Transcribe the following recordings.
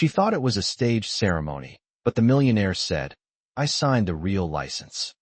She thought it was a staged ceremony, but the millionaire said, "I signed the real license."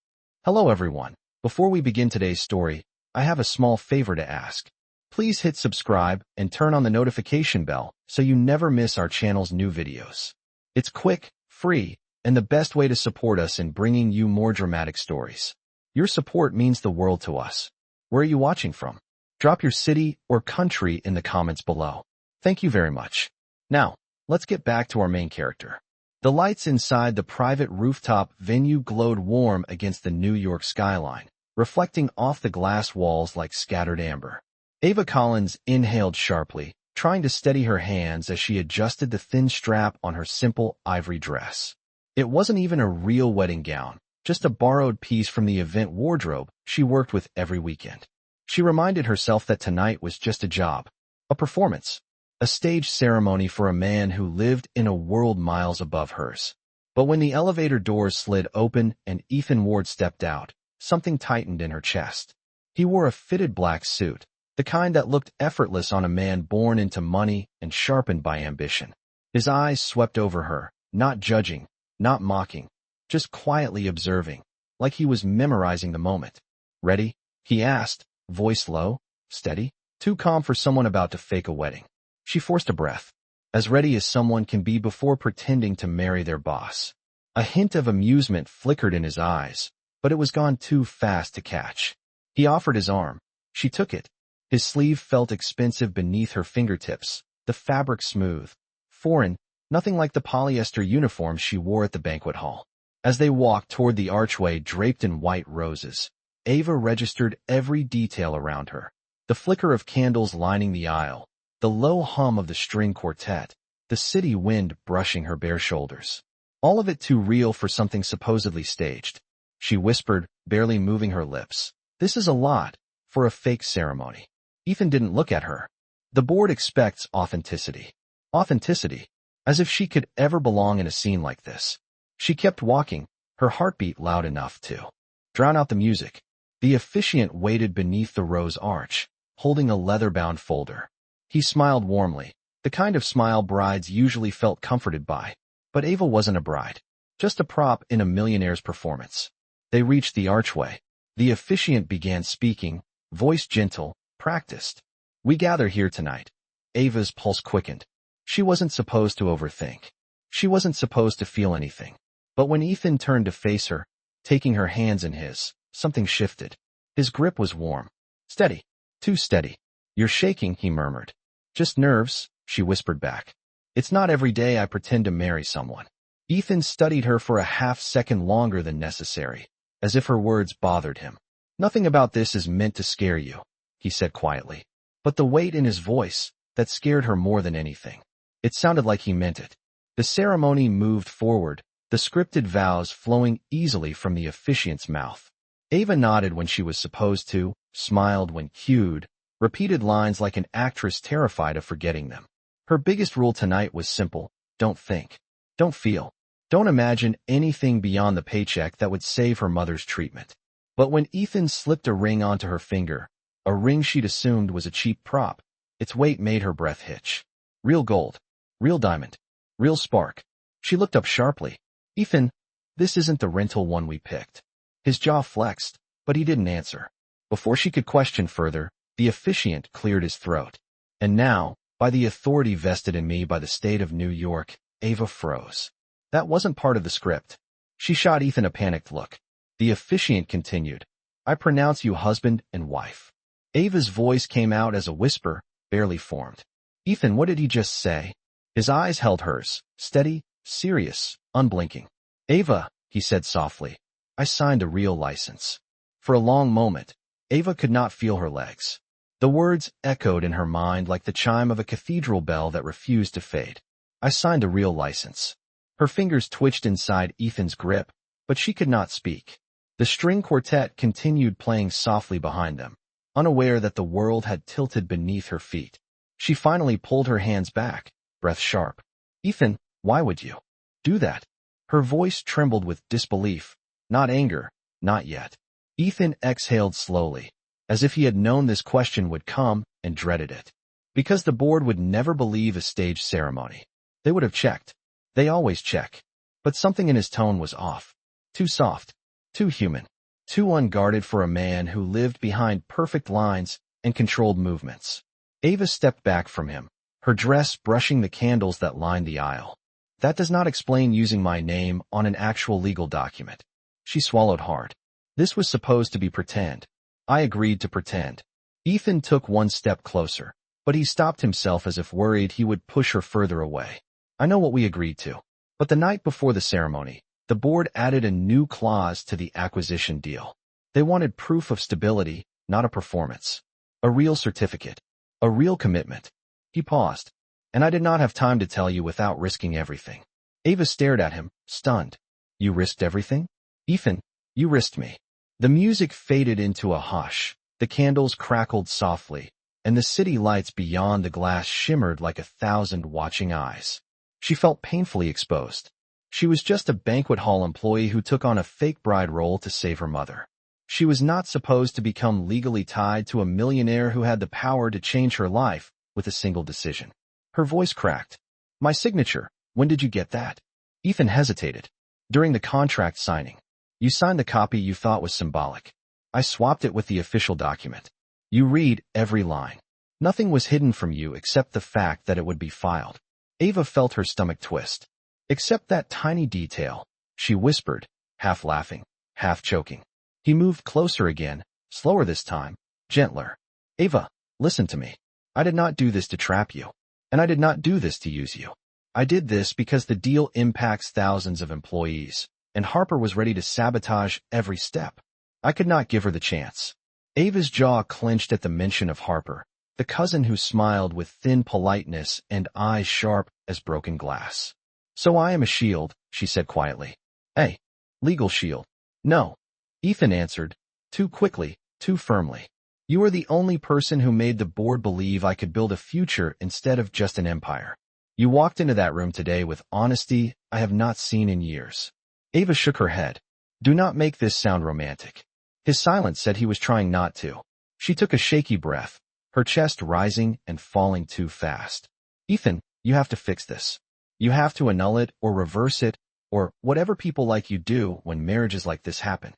Hello everyone. Before we begin today's story, I have a small favor to ask. Please hit subscribe and turn on the notification bell so you never miss our channel's new videos. It's quick, free, and the best way to support us in bringing you more dramatic stories. Your support means the world to us. Where are you watching from? Drop your city or country in the comments below. Thank you very much. Now, let's get back to our main character. The lights inside the private rooftop venue glowed warm against the New York skyline, reflecting off the glass walls like scattered amber. Ava Collins inhaled sharply, trying to steady her hands as she adjusted the thin strap on her simple ivory dress. It wasn't even a real wedding gown, just a borrowed piece from the event wardrobe she worked with every weekend. She reminded herself that tonight was just a job, a performance, a staged ceremony for a man who lived in a world miles above hers. But when the elevator doors slid open and Ethan Ward stepped out, something tightened in her chest. He wore a fitted black suit, the kind that looked effortless on a man born into money and sharpened by ambition. His eyes swept over her, not judging, not mocking, just quietly observing, like he was memorizing the moment. "Ready?" he asked, voice low, steady, too calm for someone about to fake a wedding. She forced a breath, as ready as someone can be before pretending to marry their boss. A hint of amusement flickered in his eyes, but it was gone too fast to catch. He offered his arm. She took it. His sleeve felt expensive beneath her fingertips, the fabric smooth, foreign, nothing like the polyester uniform she wore at the banquet hall. As they walked toward the archway draped in white roses, Ava registered every detail around her. The flicker of candles lining the aisle, the low hum of the string quartet, the city wind brushing her bare shoulders. All of it too real for something supposedly staged. She whispered, barely moving her lips, "This is a lot for a fake ceremony." Ethan didn't look at her. The board expects authenticity. Authenticity, as if she could ever belong in a scene like this. She kept walking, her heartbeat loud enough to drown out the music. The officiant waited beneath the rose arch, holding a leather-bound folder. He smiled warmly, the kind of smile brides usually felt comforted by. But Ava wasn't a bride, just a prop in a millionaire's performance. They reached the archway. The officiant began speaking, voice gentle, practiced. "We gather here tonight." Ava's pulse quickened. She wasn't supposed to overthink. She wasn't supposed to feel anything. But when Ethan turned to face her, taking her hands in his, something shifted. His grip was warm. Steady. Too steady. "You're shaking," he murmured. "Just nerves," she whispered back. "It's not every day I pretend to marry someone." Ethan studied her for a half-second longer than necessary, as if her words bothered him. "Nothing about this is meant to scare you," he said quietly. But the weight in his voice, that scared her more than anything. It sounded like he meant it. The ceremony moved forward, the scripted vows flowing easily from the officiant's mouth. Ava nodded when she was supposed to, smiled when cued, repeated lines like an actress terrified of forgetting them. Her biggest rule tonight was simple: don't think. Don't feel. Don't imagine anything beyond the paycheck that would save her mother's treatment. But when Ethan slipped a ring onto her finger, a ring she'd assumed was a cheap prop, its weight made her breath hitch. Real gold. Real diamond. Real spark. She looked up sharply. "Ethan, this isn't the rental one we picked." His jaw flexed, but he didn't answer. Before she could question further, the officiant cleared his throat. "And now, by the authority vested in me by the state of New York," Ava froze. That wasn't part of the script. She shot Ethan a panicked look. The officiant continued, "I pronounce you husband and wife." Ava's voice came out as a whisper, barely formed. "Ethan, what did he just say?" His eyes held hers, steady, serious, unblinking. "Ava," he said softly, "I signed a real license." For a long moment, Ava could not feel her legs. The words echoed in her mind like the chime of a cathedral bell that refused to fade. "I signed a real license." Her fingers twitched inside Ethan's grip, but she could not speak. The string quartet continued playing softly behind them, unaware that the world had tilted beneath her feet. She finally pulled her hands back, breath sharp. "Ethan, why would you do that?" Her voice trembled with disbelief, not anger, not yet. Ethan exhaled slowly, as if he had known this question would come and dreaded it. "Because the board would never believe a staged ceremony. They would have checked. They always check. But something in his tone was off. Too soft. Too human. Too unguarded for a man who lived behind perfect lines and controlled movements. Ava stepped back from him, her dress brushing the candles that lined the aisle. That does not explain using my name on an actual legal document. She swallowed hard. This was supposed to be pretend. I agreed to pretend. Ethan took one step closer, but he stopped himself as if worried he would push her further away. I know what we agreed to. But the night before the ceremony, the board added a new clause to the acquisition deal. They wanted proof of stability, not a performance. A real certificate. A real commitment. He paused. And I did not have time to tell you without risking everything. Ava stared at him, stunned. You risked everything? Ethan, you risked me. The music faded into a hush. The candles crackled softly, and the city lights beyond the glass shimmered like 1,000 watching eyes. She felt painfully exposed. She was just a banquet hall employee who took on a fake bride role to save her mother. She was not supposed to become legally tied to a millionaire who had the power to change her life with a single decision. Her voice cracked. My signature, when did you get that? Ethan hesitated. During the contract signing. You signed the copy you thought was symbolic. I swapped it with the official document. You read every line. Nothing was hidden from you except the fact that it would be filed. Ava felt her stomach twist. Except that tiny detail, she whispered, half laughing, half choking. He moved closer again, slower this time, gentler. Ava, listen to me. I did not do this to trap you. And I did not do this to use you. I did this because the deal impacts thousands of employees, and Harper was ready to sabotage every step. I could not give her the chance. Ava's jaw clenched at the mention of Harper, the cousin who smiled with thin politeness and eyes sharp as broken glass. So I am a shield, she said quietly. A legal shield. No. Ethan answered, too quickly, too firmly. You are the only person who made the board believe I could build a future instead of just an empire. You walked into that room today with honesty I have not seen in years. Ava shook her head. Do not make this sound romantic. His silence said he was trying not to. She took a shaky breath, her chest rising and falling too fast. Ethan, you have to fix this. You have to annul it or reverse it, or whatever people like you do when marriages like this happen.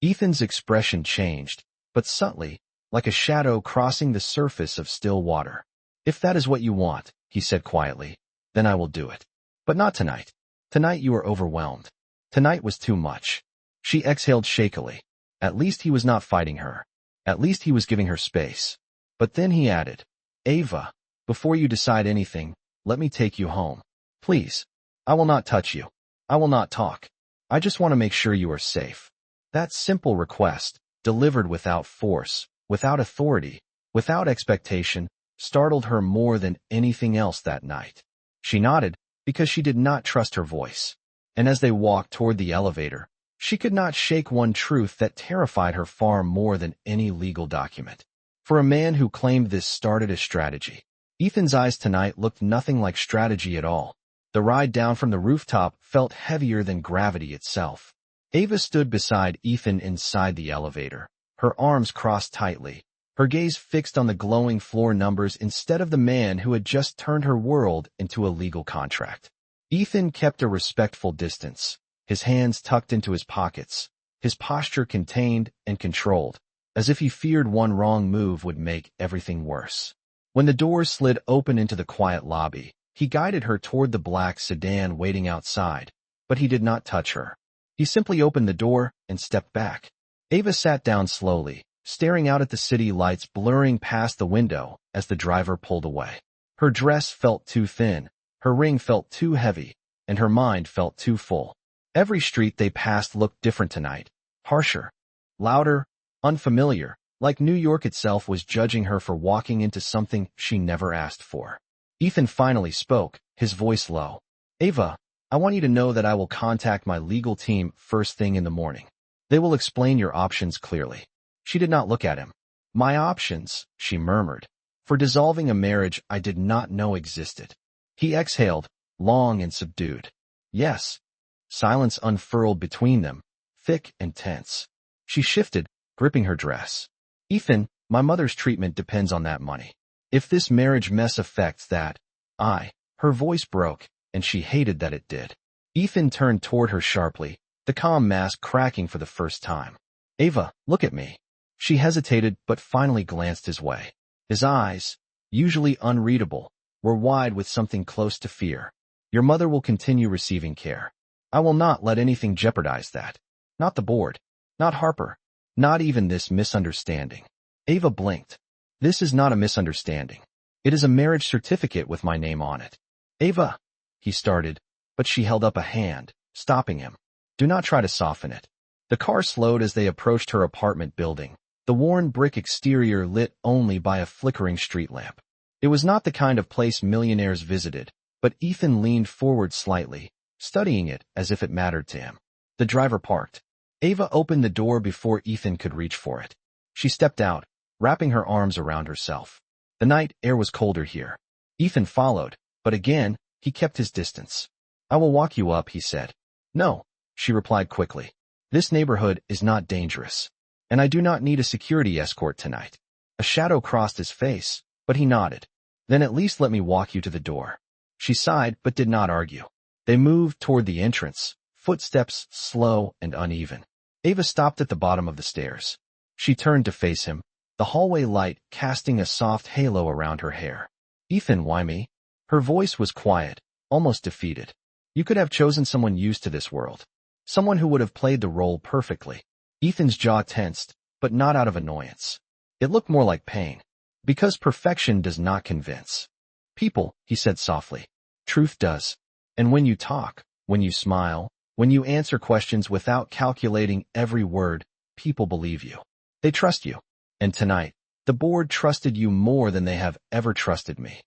Ethan's expression changed, but subtly, like a shadow crossing the surface of still water. If that is what you want, he said quietly, then I will do it. But not tonight. Tonight you are overwhelmed. Tonight was too much. She exhaled shakily. At least he was not fighting her. At least he was giving her space. But then he added, Ava, before you decide anything, let me take you home. Please. I will not touch you. I will not talk. I just want to make sure you are safe. That simple request, delivered without force, without authority, without expectation, startled her more than anything else that night. She nodded because she did not trust her voice. And as they walked toward the elevator, she could not shake one truth that terrified her far more than any legal document. For a man who claimed this started a strategy, Ethan's eyes tonight looked nothing like strategy at all. The ride down from the rooftop felt heavier than gravity itself. Ava stood beside Ethan inside the elevator, her arms crossed tightly, her gaze fixed on the glowing floor numbers instead of the man who had just turned her world into a legal contract. Ethan kept a respectful distance, his hands tucked into his pockets, his posture contained and controlled, as if he feared one wrong move would make everything worse. When the doors slid open into the quiet lobby, he guided her toward the black sedan waiting outside, but he did not touch her. He simply opened the door and stepped back. Ava sat down slowly, staring out at the city lights blurring past the window as the driver pulled away. Her dress felt too thin, her ring felt too heavy, and her mind felt too full. Every street they passed looked different tonight, harsher, louder, unfamiliar, like New York itself was judging her for walking into something she never asked for. Ethan finally spoke, his voice low. Ava, I want you to know that I will contact my legal team first thing in the morning. They will explain your options clearly. She did not look at him. My options, she murmured, for dissolving a marriage I did not know existed. He exhaled, long and subdued. Yes. Silence unfurled between them, thick and tense. She shifted, gripping her dress. Ethan, my mother's treatment depends on that money. If this marriage mess affects that, her voice broke, and she hated that it did. Ethan turned toward her sharply, the calm mask cracking for the first time. "Ava, look at me." She hesitated but finally glanced his way. His eyes, usually unreadable, were wide with something close to fear. "Your mother will continue receiving care. I will not let anything jeopardize that. Not the board. Not Harper. Not even this misunderstanding." Ava blinked. "This is not a misunderstanding. It is a marriage certificate with my name on it." "Ava," he started, but she held up a hand, stopping him. "Do not try to soften it." The car slowed as they approached her apartment building, the worn brick exterior lit only by a flickering street lamp. It was not the kind of place millionaires visited, but Ethan leaned forward slightly, studying it as if it mattered to him. The driver parked. Ava opened the door before Ethan could reach for it. She stepped out, wrapping her arms around herself. The night air was colder here. Ethan followed, but again, he kept his distance. "I will walk you up," he said. "No," she replied quickly. "This neighborhood is not dangerous, and I do not need a security escort tonight." A shadow crossed his face, but he nodded. "Then at least let me walk you to the door." She sighed but did not argue. They moved toward the entrance, footsteps slow and uneven. Ava stopped at the bottom of the stairs. She turned to face him, the hallway light casting a soft halo around her hair. "Ethan, why me?" Her voice was quiet, almost defeated. "You could have chosen someone used to this world. Someone who would have played the role perfectly." Ethan's jaw tensed, but not out of annoyance. It looked more like pain. "Because perfection does not convince people," he said softly. "Truth does. And when you talk, when you smile, when you answer questions without calculating every word, people believe you. They trust you. And tonight, the board trusted you more than they have ever trusted me."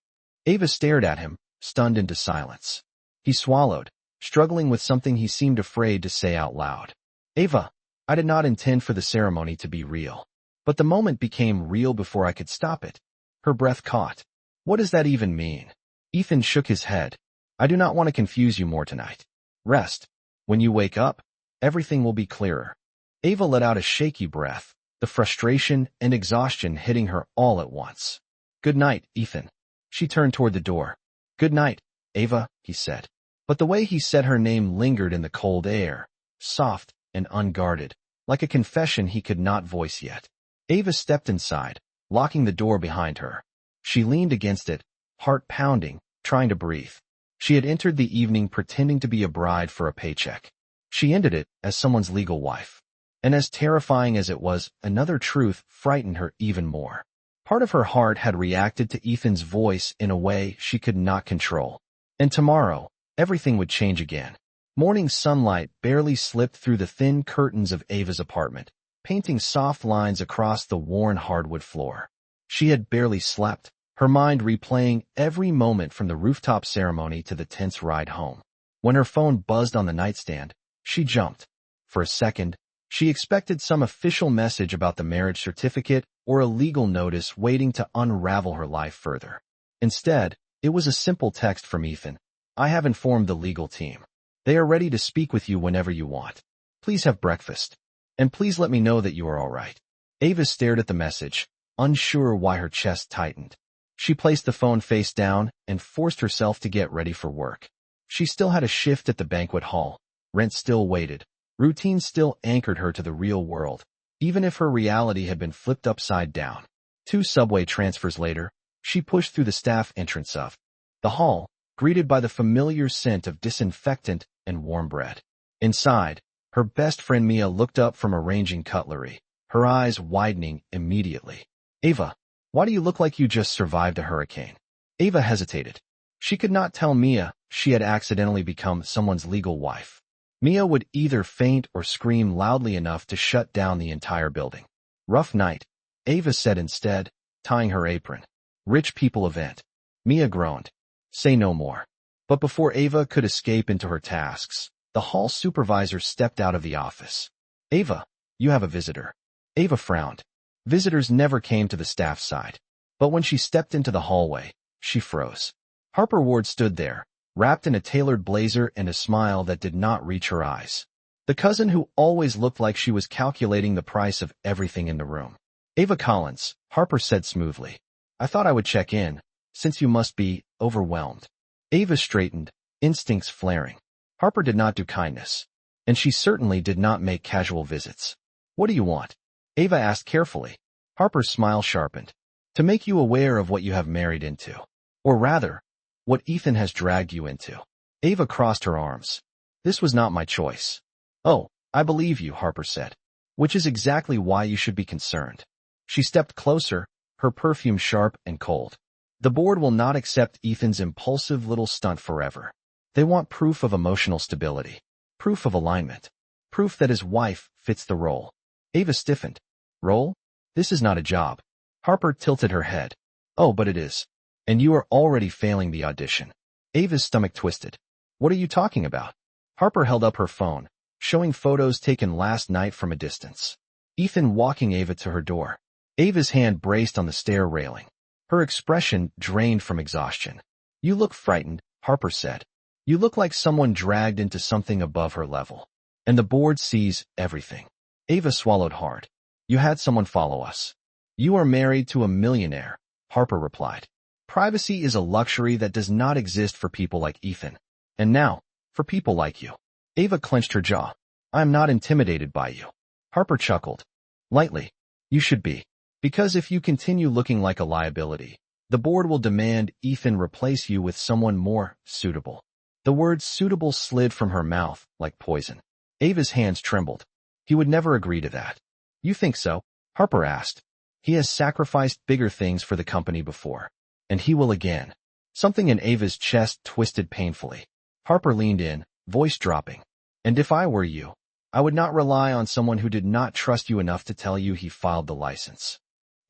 Ava stared at him, stunned into silence. He swallowed, struggling with something he seemed afraid to say out loud. "Ava, I did not intend for the ceremony to be real. But the moment became real before I could stop it." Her breath caught. "What does that even mean?" Ethan shook his head. "I do not want to confuse you more tonight. Rest. When you wake up, everything will be clearer." Ava let out a shaky breath, the frustration and exhaustion hitting her all at once. "Good night, Ethan." She turned toward the door. "Good night, Ava," he said. But the way he said her name lingered in the cold air, soft and unguarded, like a confession he could not voice yet. Ava stepped inside, locking the door behind her. She leaned against it, heart pounding, trying to breathe. She had entered the evening pretending to be a bride for a paycheck. She ended it as someone's legal wife. And as terrifying as it was, another truth frightened her even more. Part of her heart had reacted to Ethan's voice in a way she could not control. And tomorrow, everything would change again. Morning sunlight barely slipped through the thin curtains of Ava's apartment, painting soft lines across the worn hardwood floor. She had barely slept, her mind replaying every moment from the rooftop ceremony to the tense ride home. When her phone buzzed on the nightstand, she jumped. For a second, she expected some official message about the marriage certificate or a legal notice waiting to unravel her life further. Instead, it was a simple text from Ethan. "I have informed the legal team. They are ready to speak with you whenever you want. Please have breakfast. And please let me know that you are all right." Ava stared at the message, unsure why her chest tightened. She placed the phone face down and forced herself to get ready for work. She still had a shift at the banquet hall. Rent still waited. Routine still anchored her to the real world, even if her reality had been flipped upside down. 2 subway transfers later, she pushed through the staff entrance of the hall, greeted by the familiar scent of disinfectant and warm bread. Inside, her best friend Mia looked up from arranging cutlery, her eyes widening immediately. "Ava, why do you look like you just survived a hurricane?" Ava hesitated. She could not tell Mia she had accidentally become someone's legal wife. Mia would either faint or scream loudly enough to shut down the entire building. "Rough night," Ava said instead, tying her apron. "Rich people event." Mia groaned. "Say no more." But before Ava could escape into her tasks, the hall supervisor stepped out of the office. "Ava, you have a visitor." Ava frowned. Visitors never came to the staff side. But when she stepped into the hallway, she froze. Harper Ward stood there, wrapped in a tailored blazer and a smile that did not reach her eyes. The cousin who always looked like she was calculating the price of everything in the room. "Ava Collins," Harper said smoothly. "I thought I would check in, since you must be overwhelmed." Ava straightened, instincts flaring. Harper did not do kindness, and she certainly did not make casual visits. What do you want? Ava asked carefully. Harper's smile sharpened. To make you aware of what you have married into. Or rather, what Ethan has dragged you into. Ava crossed her arms. This was not my choice. Oh, I believe you, Harper said. Which is exactly why you should be concerned. She stepped closer, her perfume sharp and cold. The board will not accept Ethan's impulsive little stunt forever. They want proof of emotional stability. Proof of alignment. Proof that his wife fits the role. Ava stiffened. Role? This is not a job. Harper tilted her head. Oh, but it is. And you are already failing the audition. Ava's stomach twisted. What are you talking about? Harper held up her phone, showing photos taken last night from a distance. Ethan walking Ava to her door. Ava's hand braced on the stair railing. Her expression drained from exhaustion. You look frightened, Harper said. You look like someone dragged into something above her level. And the board sees everything. Ava swallowed hard. You had someone follow us. You are married to a millionaire, Harper replied. Privacy is a luxury that does not exist for people like Ethan. And now, for people like you. Ava clenched her jaw. I am not intimidated by you. Harper chuckled. Lightly. You should be. Because if you continue looking like a liability, the board will demand Ethan replace you with someone more suitable. The word suitable slid from her mouth like poison. Ava's hands trembled. He would never agree to that. You think so? Harper asked. He has sacrificed bigger things for the company before. And he will again. Something in Ava's chest twisted painfully. Harper leaned in, voice dropping. And if I were you, I would not rely on someone who did not trust you enough to tell you he filed the license.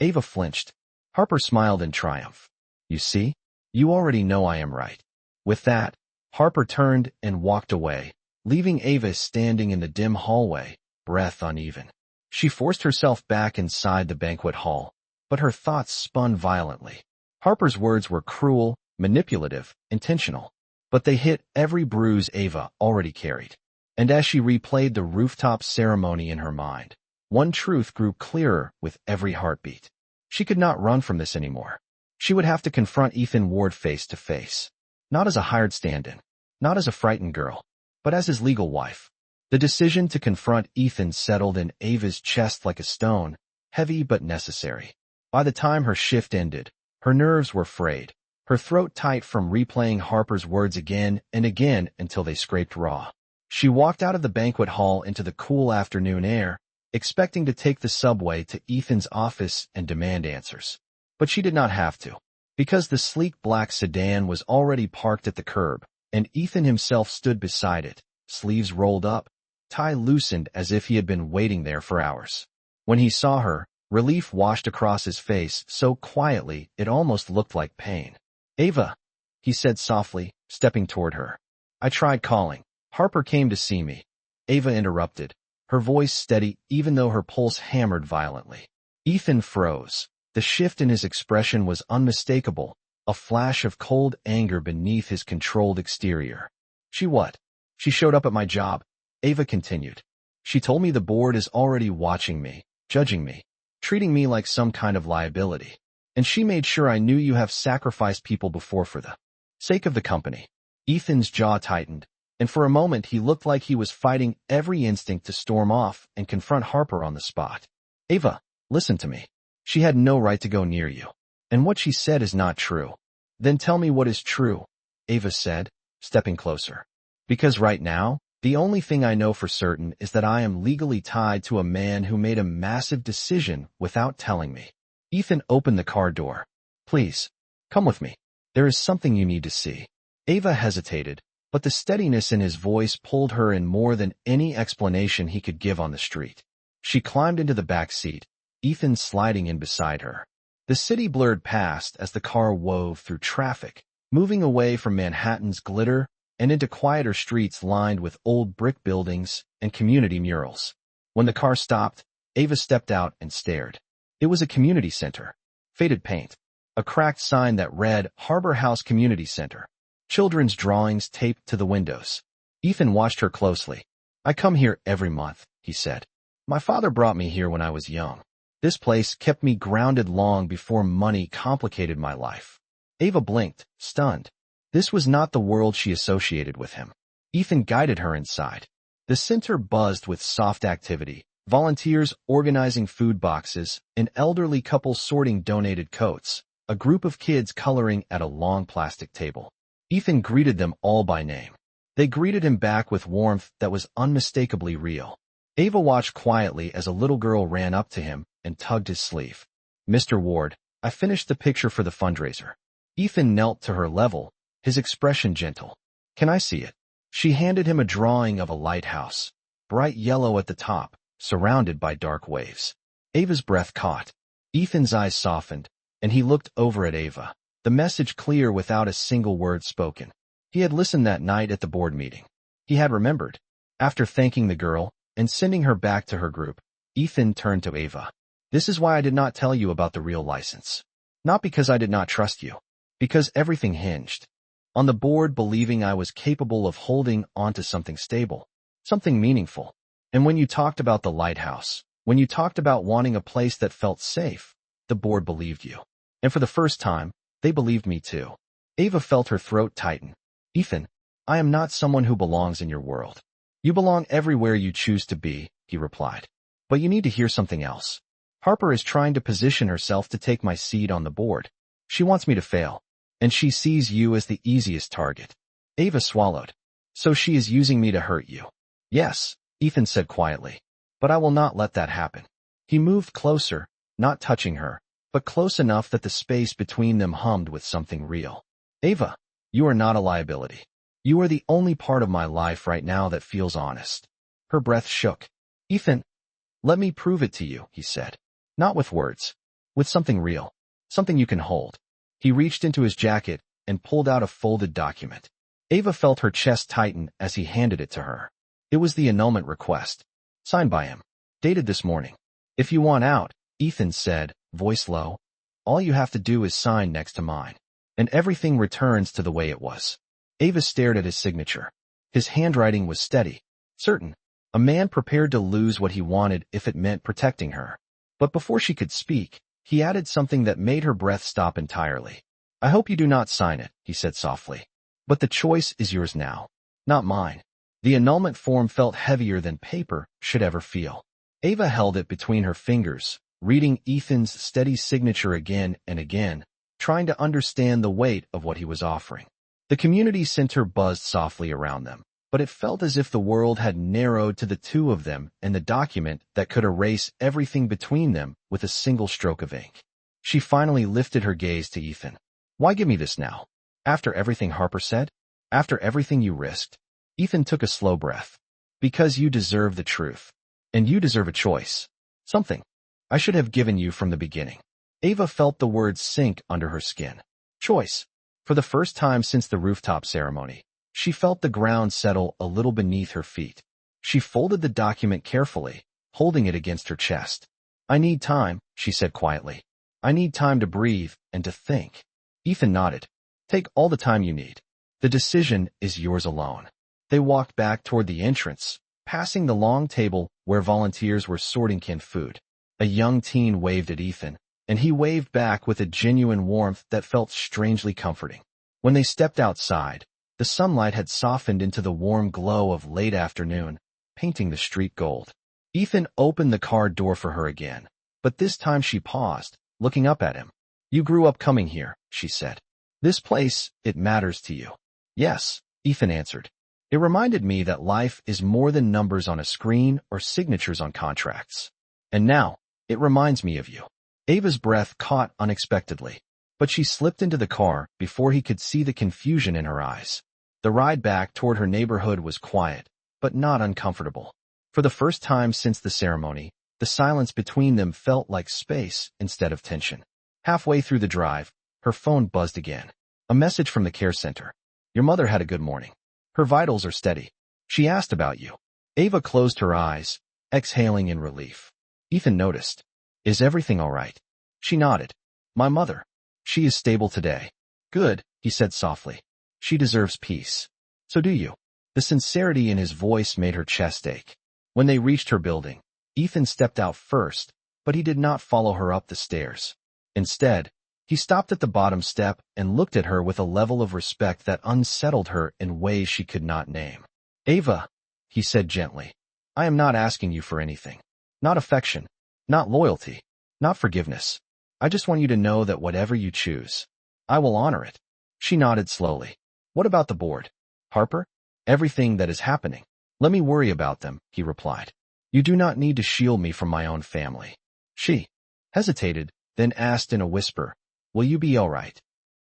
Ava flinched. Harper smiled in triumph. You see? You already know I am right. With that, Harper turned and walked away, leaving Ava standing in the dim hallway, breath uneven. She forced herself back inside the banquet hall, but her thoughts spun violently. Harper's words were cruel, manipulative, intentional, but they hit every bruise Ava already carried. And as she replayed the rooftop ceremony in her mind, one truth grew clearer with every heartbeat. She could not run from this anymore. She would have to confront Ethan Ward face to face. Not as a hired stand-in, not as a frightened girl, but as his legal wife. The decision to confront Ethan settled in Ava's chest like a stone, heavy but necessary. By the time her shift ended, her nerves were frayed, her throat tight from replaying Harper's words again and again until they scraped raw. She walked out of the banquet hall into the cool afternoon air, expecting to take the subway to Ethan's office and demand answers. But she did not have to, because the sleek black sedan was already parked at the curb, and Ethan himself stood beside it, sleeves rolled up, tie loosened as if he had been waiting there for hours. When he saw her, relief washed across his face so quietly it almost looked like pain. Ava, he said softly, stepping toward her. I tried calling. Harper came to see me. Ava interrupted, her voice steady even though her pulse hammered violently. Ethan froze. The shift in his expression was unmistakable, a flash of cold anger beneath his controlled exterior. She what? She showed up at my job, Ava continued. She told me the board is already watching me, judging me, treating me like some kind of liability. And she made sure I knew you have sacrificed people before for the sake of the company. Ethan's jaw tightened, and for a moment he looked like he was fighting every instinct to storm off and confront Harper on the spot. Ava, listen to me. She had no right to go near you. And what she said is not true. Then tell me what is true, Ava said, stepping closer. Because right now, the only thing I know for certain is that I am legally tied to a man who made a massive decision without telling me. Ethan opened the car door. Please, come with me. There is something you need to see. Ava hesitated, but the steadiness in his voice pulled her in more than any explanation he could give on the street. She climbed into the back seat, Ethan sliding in beside her. The city blurred past as the car wove through traffic, moving away from Manhattan's glitter and into quieter streets lined with old brick buildings and community murals. When the car stopped, Ava stepped out and stared. It was a community center. Faded paint. A cracked sign that read Harbor House Community Center. Children's drawings taped to the windows. Ethan watched her closely. I come here every month, he said. My father brought me here when I was young. This place kept me grounded long before money complicated my life. Ava blinked, stunned. This was not the world she associated with him. Ethan guided her inside. The center buzzed with soft activity, volunteers organizing food boxes, an elderly couple sorting donated coats, a group of kids coloring at a long plastic table. Ethan greeted them all by name. They greeted him back with warmth that was unmistakably real. Ava watched quietly as a little girl ran up to him and tugged his sleeve. "Mr. Ward, I finished the picture for the fundraiser." Ethan knelt to her level, his expression gentle. "Can I see it?" She handed him a drawing of a lighthouse, bright yellow at the top, surrounded by dark waves. Ava's breath caught. Ethan's eyes softened, and he looked over at Ava, the message clear without a single word spoken. He had listened that night at the board meeting. He had remembered. After thanking the girl and sending her back to her group, Ethan turned to Ava. "This is why I did not tell you about the real license. Not because I did not trust you. Because everything hinged on the board believing I was capable of holding onto something stable, something meaningful. And when you talked about the lighthouse, when you talked about wanting a place that felt safe, the board believed you. And for the first time, they believed me too." Ava felt her throat tighten. "Ethan, I am not someone who belongs in your world." "You belong everywhere you choose to be," he replied. "But you need to hear something else. Harper is trying to position herself to take my seat on the board. She wants me to fail, and she sees you as the easiest target." Ava swallowed. "So she is using me to hurt you?" "Yes," Ethan said quietly. "But I will not let that happen." He moved closer, not touching her, but close enough that the space between them hummed with something real. "Ava, you are not a liability. You are the only part of my life right now that feels honest." Her breath shook. "Ethan, let me prove it to you," he said. "Not with words. With something real. Something you can hold." He reached into his jacket and pulled out a folded document. Ava felt her chest tighten as he handed it to her. It was the annulment request, signed by him, dated this morning. "If you want out," Ethan said, voice low, "all you have to do is sign next to mine, and everything returns to the way it was." Ava stared at his signature. His handwriting was steady, certain, a man prepared to lose what he wanted if it meant protecting her. But before she could speak, he added something that made her breath stop entirely. "I hope you do not sign it," he said softly. "But the choice is yours now, not mine." The annulment form felt heavier than paper should ever feel. Ava held it between her fingers, reading Ethan's steady signature again and again, trying to understand the weight of what he was offering. The community center buzzed softly around them, but it felt as if the world had narrowed to the two of them and the document that could erase everything between them with a single stroke of ink. She finally lifted her gaze to Ethan. "Why give me this now? After everything Harper said? After everything you risked?" Ethan took a slow breath. "Because you deserve the truth. And you deserve a choice. Something I should have given you from the beginning." Ava felt the words sink under her skin. Choice. For the first time since the rooftop ceremony, she felt the ground settle a little beneath her feet. She folded the document carefully, holding it against her chest. "I need time," she said quietly. "I need time to breathe and to think." Ethan nodded. "Take all the time you need. The decision is yours alone." They walked back toward the entrance, passing the long table where volunteers were sorting canned food. A young teen waved at Ethan, and he waved back with a genuine warmth that felt strangely comforting. When they stepped outside, the sunlight had softened into the warm glow of late afternoon, painting the street gold. Ethan opened the car door for her again, but this time she paused, looking up at him. "You grew up coming here," she said. "This place, it matters to you." "Yes," Ethan answered. "It reminded me that life is more than numbers on a screen or signatures on contracts. And now, it reminds me of you." Ava's breath caught unexpectedly, but she slipped into the car before he could see the confusion in her eyes. The ride back toward her neighborhood was quiet, but not uncomfortable. For the first time since the ceremony, the silence between them felt like space instead of tension. Halfway through the drive, her phone buzzed again. A message from the care center. "Your mother had a good morning. Her vitals are steady. She asked about you." Ava closed her eyes, exhaling in relief. Ethan noticed. "Is everything all right?" She nodded. "My mother. She is stable today." "Good," he said softly. "She deserves peace. So do you." The sincerity in his voice made her chest ache. When they reached her building, Ethan stepped out first, but he did not follow her up the stairs. Instead, He stopped at the bottom step and looked at her with a level of respect that unsettled her in ways she could not name. Ava, he said gently, I am not asking you for anything. Not affection, not loyalty, not forgiveness. I just want you to know that whatever you choose, I will honor it. She nodded slowly. What about the board? Harper? Everything that is happening. Let me worry about them, he replied. You do not need to shield me from my own family. She hesitated, then asked in a whisper, will you be all right?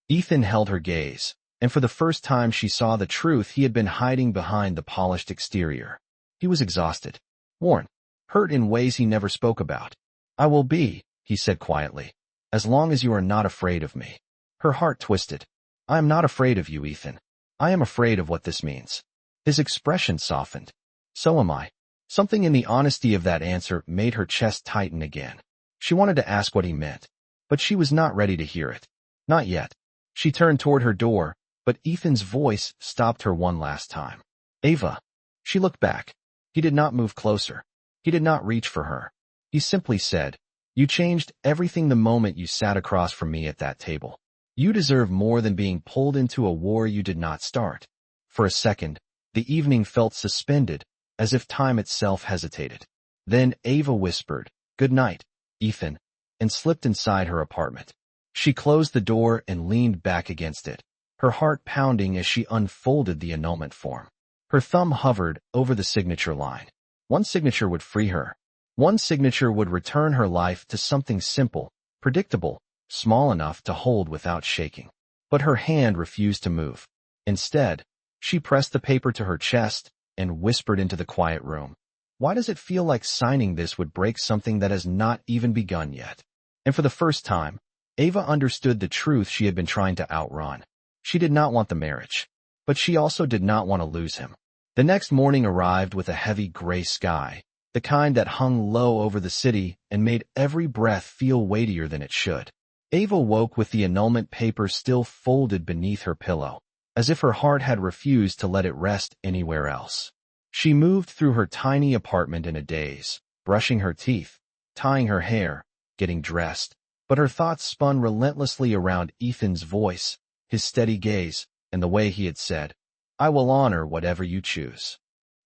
Ethan held her gaze, and for the first time she saw the truth he had been hiding behind the polished exterior. He was exhausted, worn, hurt in ways he never spoke about. I will be, he said quietly, as long as you are not afraid of me. Her heart twisted. I am not afraid of you, Ethan. I am afraid of what this means. His expression softened. So am I. Something in the honesty of that answer made her chest tighten again. She wanted to ask what he meant, but she was not ready to hear it. Not yet. She turned toward her door, but Ethan's voice stopped her one last time. Ava. She looked back. He did not move closer. He did not reach for her. He simply said, you changed everything the moment you sat across from me at that table. You deserve more than being pulled into a war you did not start. For a second, the evening felt suspended, as if time itself hesitated. Then Ava whispered, good night, Ethan, and slipped inside her apartment. She closed the door and leaned back against it, her heart pounding as she unfolded the annulment form. Her thumb hovered over the signature line. One signature would free her. One signature would return her life to something simple, predictable, small enough to hold without shaking. But her hand refused to move. Instead, she pressed the paper to her chest and whispered into the quiet room. Why does it feel like signing this would break something that has not even begun yet? And for the first time, Ava understood the truth she had been trying to outrun. She did not want the marriage, but she also did not want to lose him. The next morning arrived with a heavy gray sky, the kind that hung low over the city and made every breath feel weightier than it should. Ava woke with the annulment paper still folded beneath her pillow, as if her heart had refused to let it rest anywhere else. She moved through her tiny apartment in a daze, brushing her teeth, tying her hair, getting dressed, but her thoughts spun relentlessly around Ethan's voice, his steady gaze, and the way he had said, I will honor whatever you choose.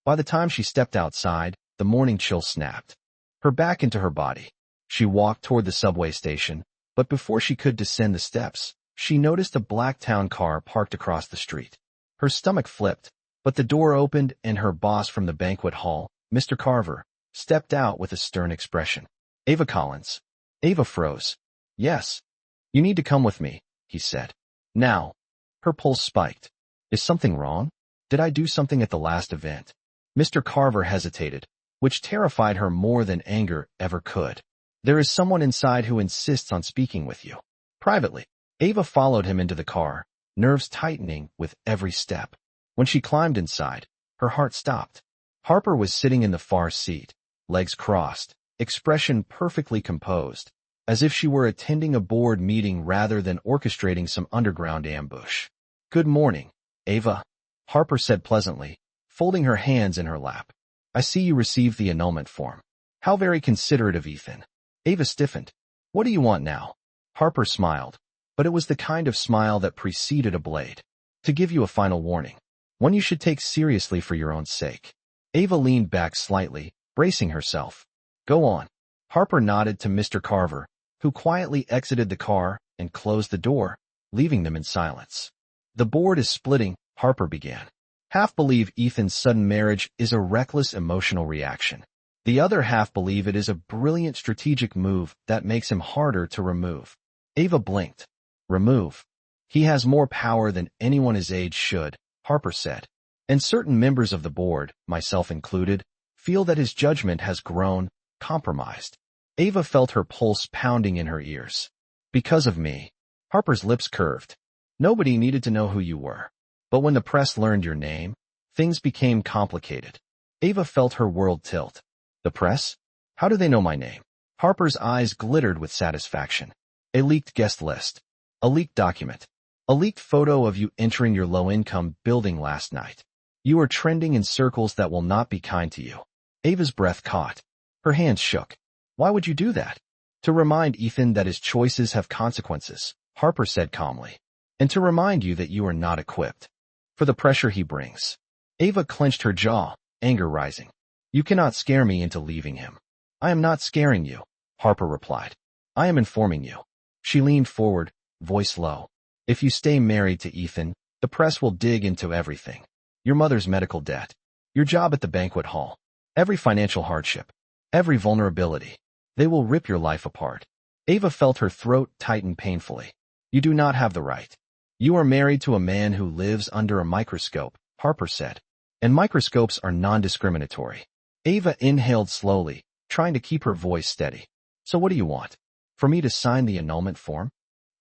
By the time she stepped outside, the morning chill snapped her back into her body. She walked toward the subway station, but before she could descend the steps, she noticed a black town car parked across the street. Her stomach flipped, but the door opened and her boss from the banquet hall, Mr. Carver, stepped out with a stern expression. Ava Collins. Ava froze. Yes. You need to come with me, he said. Now. Her pulse spiked. Is something wrong? Did I do something at the last event? Mr. Carver hesitated, which terrified her more than anger ever could. There is someone inside who insists on speaking with you. Privately. Ava followed him into the car, nerves tightening with every step. When she climbed inside, her heart stopped. Harper was sitting in the far seat, legs crossed, expression perfectly composed, as if she were attending a board meeting rather than orchestrating some underground ambush. Good morning, Ava, Harper said pleasantly, folding her hands in her lap. I see you received the annulment form. How very considerate of Ethan. Ava stiffened. What do you want now? Harper smiled, but it was the kind of smile that preceded a blade. To give you a final warning, one you should take seriously for your own sake. Ava leaned back slightly, bracing herself. Go on. Harper nodded to Mr. Carver, who quietly exited the car and closed the door, leaving them in silence. The board is splitting, Harper began. Half believe Ethan's sudden marriage is a reckless emotional reaction. The other half believe it is a brilliant strategic move that makes him harder to remove. Ava blinked. Remove. He has more power than anyone his age should, Harper said. And certain members of the board, myself included, feel that his judgment has grown, compromised. Ava felt her pulse pounding in her ears. Because of me. Harper's lips curved. Nobody needed to know who you were. But when the press learned your name, things became complicated. Ava felt her world tilt. The press? How do they know my name? Harper's eyes glittered with satisfaction. A leaked guest list. A leaked document. A leaked photo of you entering your low-income building last night. You are trending in circles that will not be kind to you. Ava's breath caught. Her hands shook. Why would you do that? To remind Ethan that his choices have consequences, Harper said calmly, and to remind you that you are not equipped for the pressure he brings. Ava clenched her jaw, anger rising. You cannot scare me into leaving him. I am not scaring you, Harper replied. I am informing you. She leaned forward, voice low. If you stay married to Ethan, the press will dig into everything. Your mother's medical debt, your job at the banquet hall, every financial hardship, every vulnerability. They will rip your life apart. Ava felt her throat tighten painfully. You do not have the right. You are married to a man who lives under a microscope, Harper said. And microscopes are non-discriminatory. Ava inhaled slowly, trying to keep her voice steady. So what do you want? For me to sign the annulment form?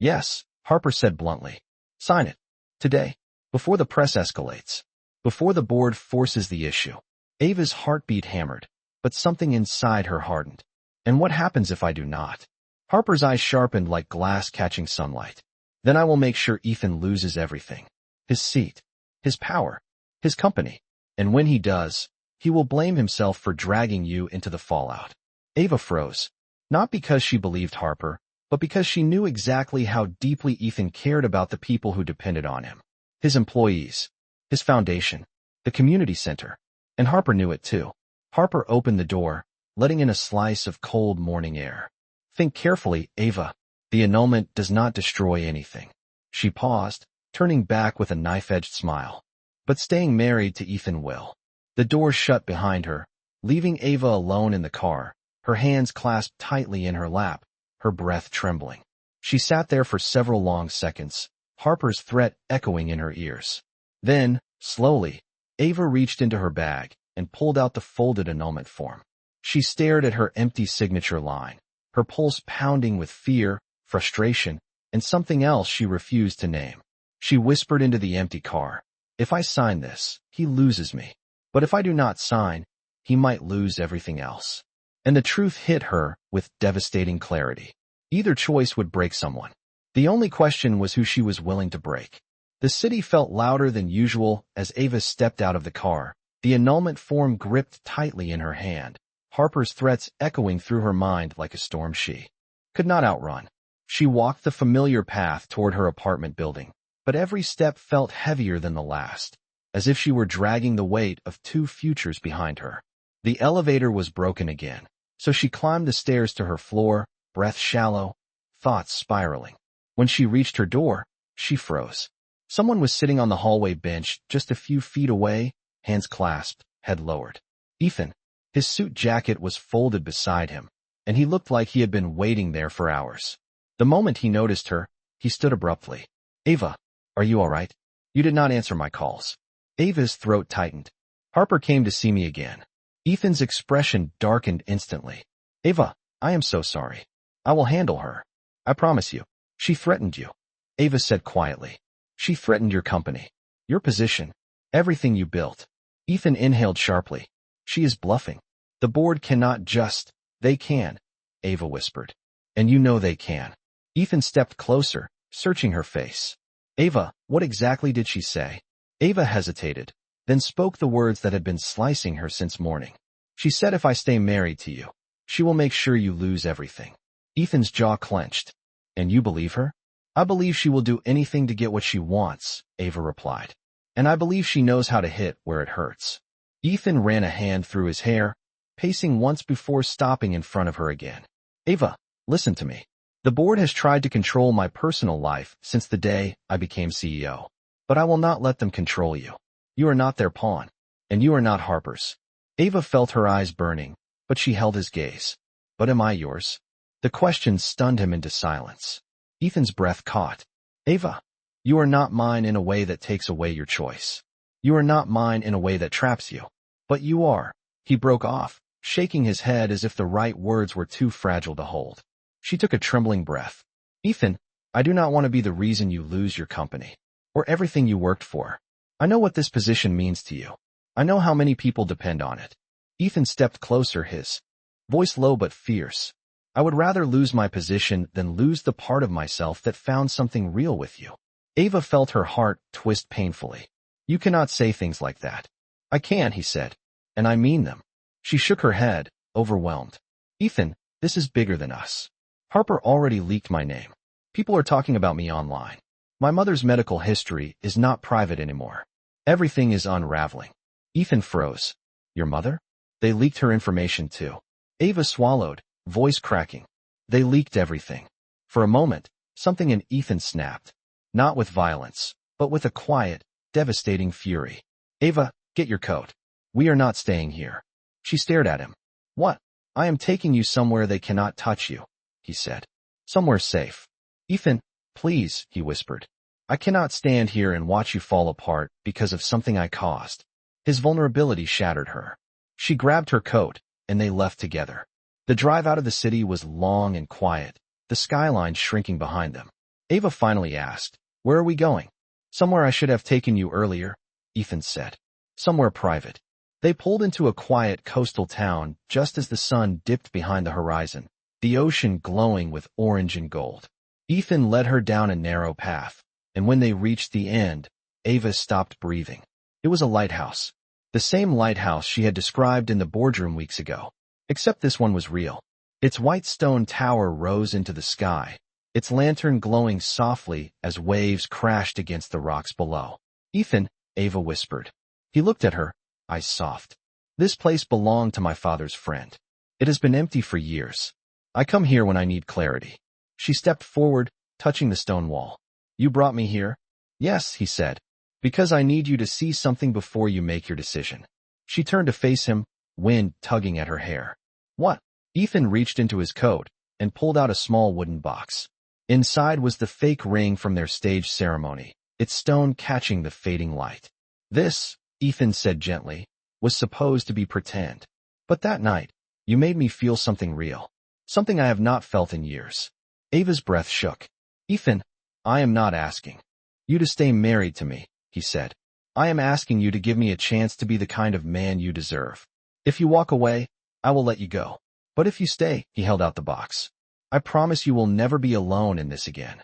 Yes, Harper said bluntly. Sign it. Today. Before the press escalates. Before the board forces the issue. Ava's heartbeat hammered, but something inside her hardened. And what happens if I do not? Harper's eyes sharpened like glass catching sunlight. Then I will make sure Ethan loses everything. His seat. His power. His company. And when he does, he will blame himself for dragging you into the fallout. Ava froze. Not because she believed Harper, but because she knew exactly how deeply Ethan cared about the people who depended on him. His employees. His foundation. The community center. And Harper knew it too. Harper opened the door, letting in a slice of cold morning air. Think carefully, Ava. The annulment does not destroy anything. She paused, turning back with a knife-edged smile. But staying married to Ethan will. The door shut behind her, leaving Ava alone in the car, her hands clasped tightly in her lap, her breath trembling. She sat there for several long seconds, Harper's threat echoing in her ears. Then, slowly, Ava reached into her bag and pulled out the folded annulment form. She stared at her empty signature line, her pulse pounding with fear, frustration, and something else she refused to name. She whispered into the empty car, if I sign this, he loses me. But if I do not sign, he might lose everything else. And the truth hit her with devastating clarity. Either choice would break someone. The only question was who she was willing to break. The city felt louder than usual as Ava stepped out of the car, the annulment form gripped tightly in her hand, Harper's threats echoing through her mind like a storm she could not outrun. She walked the familiar path toward her apartment building, but every step felt heavier than the last, as if she were dragging the weight of two futures behind her. The elevator was broken again, so she climbed the stairs to her floor, breath shallow, thoughts spiraling. When she reached her door, she froze. Someone was sitting on the hallway bench just a few feet away, hands clasped, head lowered. Ethan. His suit jacket was folded beside him, and he looked like he had been waiting there for hours. The moment he noticed her, he stood abruptly. Ava, are you all right? You did not answer my calls. Ava's throat tightened. Harper came to see me again. Ethan's expression darkened instantly. Ava, I am so sorry. I will handle her. I promise you. She threatened you. Ava said quietly. She threatened your company, your position, everything you built. Ethan inhaled sharply. She is bluffing. The board cannot just, they can, Ava whispered. And you know they can. Ethan stepped closer, searching her face. Ava, what exactly did she say? Ava hesitated, then spoke the words that had been slicing her since morning. She said if I stay married to you, she will make sure you lose everything. Ethan's jaw clenched. And you believe her? I believe she will do anything to get what she wants, Ava replied. And I believe she knows how to hit where it hurts. Ethan ran a hand through his hair, pacing once before stopping in front of her again. Ava, listen to me. The board has tried to control my personal life since the day I became CEO. But I will not let them control you. You are not their pawn. And you are not Harper's. Ava felt her eyes burning, but she held his gaze. But am I yours? The question stunned him into silence. Ethan's breath caught. Ava, you are not mine in a way that takes away your choice. You are not mine in a way that traps you. But you are. He broke off, shaking his head as if the right words were too fragile to hold. She took a trembling breath. Ethan, I do not want to be the reason you lose your company, or everything you worked for. I know what this position means to you. I know how many people depend on it. Ethan stepped closer, his voice low but fierce. I would rather lose my position than lose the part of myself that found something real with you. Ava felt her heart twist painfully. You cannot say things like that. I can, he said, and I mean them. She shook her head, overwhelmed. Ethan, this is bigger than us. Harper already leaked my name. People are talking about me online. My mother's medical history is not private anymore. Everything is unraveling. Ethan froze. Your mother? They leaked her information too. Ava swallowed, voice cracking. They leaked everything. For a moment, something in Ethan snapped. Not with violence, but with a quiet, devastating fury. Ava, get your coat. We are not staying here. She stared at him. What? I am taking you somewhere they cannot touch you, he said. Somewhere safe. Ethan, please, he whispered. I cannot stand here and watch you fall apart because of something I caused. His vulnerability shattered her. She grabbed her coat, and they left together. The drive out of the city was long and quiet, the skyline shrinking behind them. Ava finally asked, Where are we going? Somewhere I should have taken you earlier, Ethan said. Somewhere private. They pulled into a quiet coastal town just as the sun dipped behind the horizon, the ocean glowing with orange and gold. Ethan led her down a narrow path, and when they reached the end, Ava stopped breathing. It was a lighthouse. The same lighthouse she had described in the boardroom weeks ago. Except this one was real. Its white stone tower rose into the sky, its lantern glowing softly as waves crashed against the rocks below. Ethan, Ava whispered. He looked at her, eyes soft. This place belonged to my father's friend. It has been empty for years. I come here when I need clarity. She stepped forward, touching the stone wall. You brought me here? Yes, he said. Because I need you to see something before you make your decision. She turned to face him, wind tugging at her hair. What? Ethan reached into his coat and pulled out a small wooden box. Inside was the fake ring from their stage ceremony, its stone catching the fading light. This, Ethan said gently, was supposed to be pretend. But that night, you made me feel something real. Something I have not felt in years. Ava's breath shook. Ethan, I am not asking you to stay married to me, he said. I am asking you to give me a chance to be the kind of man you deserve. If you walk away, I will let you go. But if you stay, he held out the box. I promise you will never be alone in this again.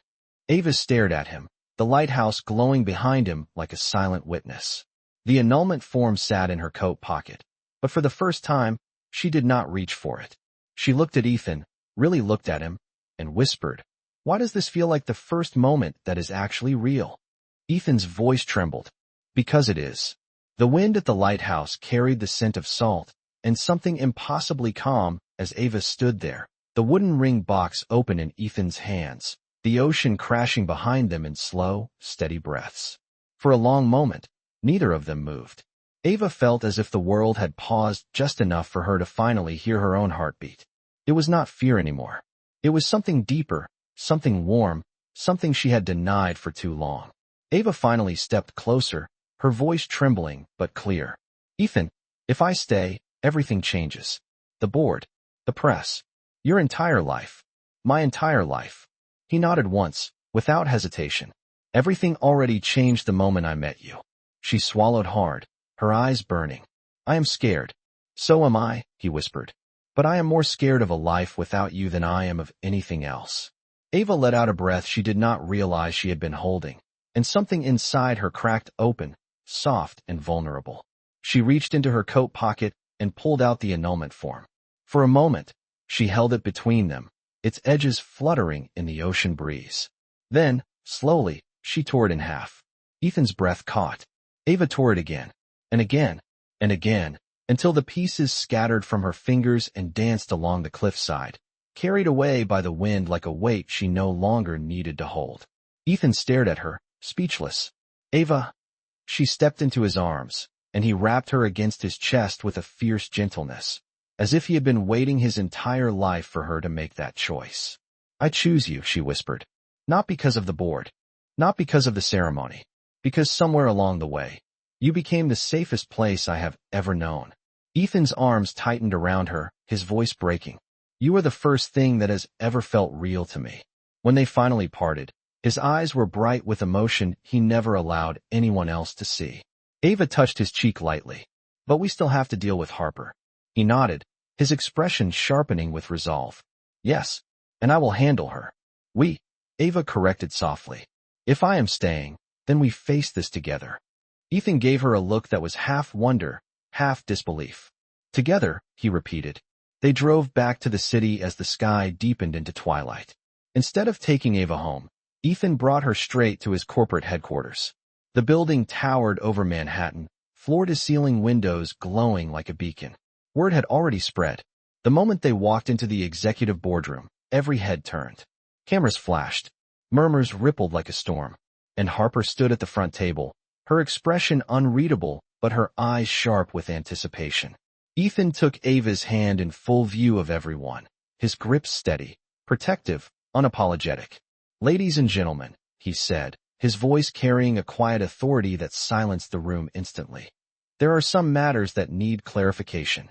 Ava stared at him, the lighthouse glowing behind him like a silent witness. The annulment form sat in her coat pocket, but for the first time, she did not reach for it. She looked at Ethan, really looked at him, and whispered, Why does this feel like the first moment that is actually real? Ethan's voice trembled. Because it is. The wind at the lighthouse carried the scent of salt, and something impossibly calm as Ava stood there, the wooden ring box open in Ethan's hands, the ocean crashing behind them in slow, steady breaths. For a long moment, neither of them moved. Ava felt as if the world had paused just enough for her to finally hear her own heartbeat. It was not fear anymore. It was something deeper, something warm, something she had denied for too long. Ava finally stepped closer, her voice trembling but clear. Ethan, if I stay, everything changes. The board, the press, your entire life, my entire life. He nodded once, without hesitation. Everything already changed the moment I met you. She swallowed hard, her eyes burning. I am scared. So am I, he whispered. But I am more scared of a life without you than I am of anything else. Ava let out a breath she did not realize she had been holding, and something inside her cracked open, soft and vulnerable. She reached into her coat pocket and pulled out the annulment form. For a moment, she held it between them, its edges fluttering in the ocean breeze. Then, slowly, she tore it in half. Ethan's breath caught. Ava tore it again, and again, and again, until the pieces scattered from her fingers and danced along the cliffside, carried away by the wind like a weight she no longer needed to hold. Ethan stared at her, speechless. Ava. She stepped into his arms, and he wrapped her against his chest with a fierce gentleness, as if he had been waiting his entire life for her to make that choice. I choose you, she whispered. Not because of the board, not because of the ceremony, because somewhere along the way, you became the safest place I have ever known. Ethan's arms tightened around her, his voice breaking. You are the first thing that has ever felt real to me. When they finally parted, his eyes were bright with emotion he never allowed anyone else to see. Ava touched his cheek lightly. But we still have to deal with Harper. He nodded, his expression sharpening with resolve. Yes, and I will handle her. We, Ava corrected softly. If I am staying, then we face this together. Ethan gave her a look that was half wonder, half disbelief. Together, he repeated. They drove back to the city as the sky deepened into twilight. Instead of taking Ava home, Ethan brought her straight to his corporate headquarters. The building towered over Manhattan, floor-to-ceiling windows glowing like a beacon. Word had already spread. The moment they walked into the executive boardroom, every head turned. Cameras flashed. Murmurs rippled like a storm. And Harper stood at the front table, her expression unreadable, but her eyes sharp with anticipation. Ethan took Ava's hand in full view of everyone, his grip steady, protective, unapologetic. "Ladies and gentlemen," he said, his voice carrying a quiet authority that silenced the room instantly. "There are some matters that need clarification."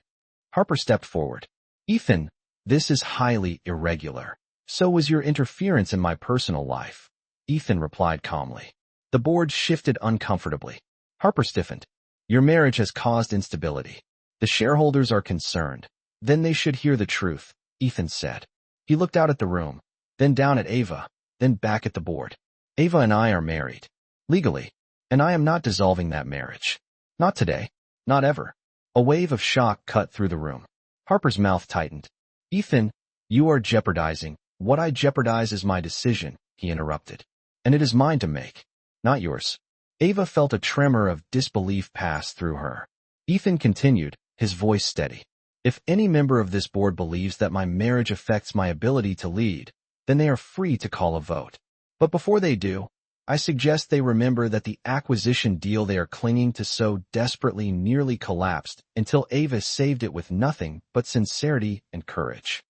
Harper stepped forward. "Ethan, this is highly irregular. So was your interference in my personal life." Ethan replied calmly. The board shifted uncomfortably. Harper stiffened. "Your marriage has caused instability. The shareholders are concerned. Then they should hear the truth," Ethan said. He looked out at the room, then down at Ava, then back at the board. "Ava and I are married. Legally. And I am not dissolving that marriage. Not today. Not ever." A wave of shock cut through the room. Harper's mouth tightened. "Ethan, you are jeopardizing. What I jeopardize is my decision," he interrupted. "And it is mine to make, not yours." Ava felt a tremor of disbelief pass through her. Ethan continued, his voice steady. "If any member of this board believes that my marriage affects my ability to lead, then they are free to call a vote. But before they do, I suggest they remember that the acquisition deal they are clinging to so desperately nearly collapsed until Ava saved it with nothing but sincerity and courage."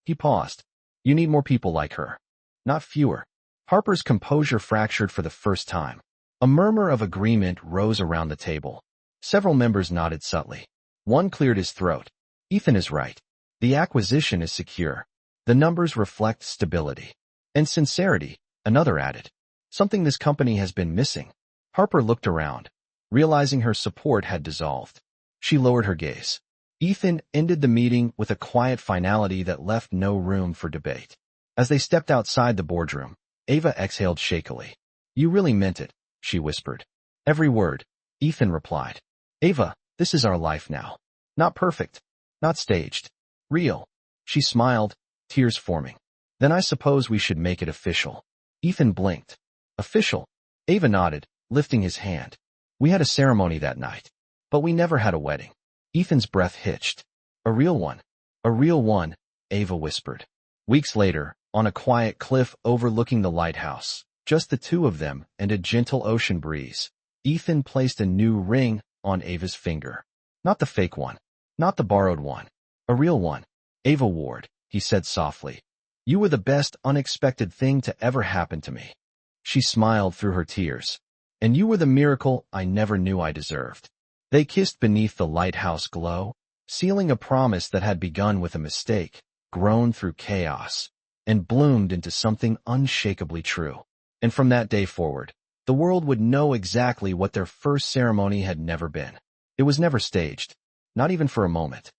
He paused. "You need more people like her, not fewer." Harper's composure fractured for the first time. A murmur of agreement rose around the table. Several members nodded subtly. One cleared his throat. "Ethan is right. The acquisition is secure. The numbers reflect stability. And sincerity," another added. "Something this company has been missing." Harper looked around, realizing her support had dissolved. She lowered her gaze. Ethan ended the meeting with a quiet finality that left no room for debate. As they stepped outside the boardroom, Ava exhaled shakily. "You really meant it," she whispered. "Every word," Ethan replied. "Ava, this is our life now. Not perfect, not staged. Real." She smiled, tears forming. "Then I suppose we should make it official." Ethan blinked. "Official?" Ava nodded, lifting his hand. "We had a ceremony that night. But we never had a wedding." Ethan's breath hitched. "A real one. A real one," Ava whispered. Weeks later, on a quiet cliff overlooking the lighthouse, just the two of them and a gentle ocean breeze, Ethan placed a new ring on Ava's finger. Not the fake one. Not the borrowed one. A real one. "Ava Ward," he said softly. "You were the best unexpected thing to ever happen to me." She smiled through her tears. "And you were the miracle I never knew I deserved." They kissed beneath the lighthouse glow, sealing a promise that had begun with a mistake, grown through chaos, and bloomed into something unshakably true. And from that day forward, the world would know exactly what their first ceremony had never been. It was never staged, not even for a moment.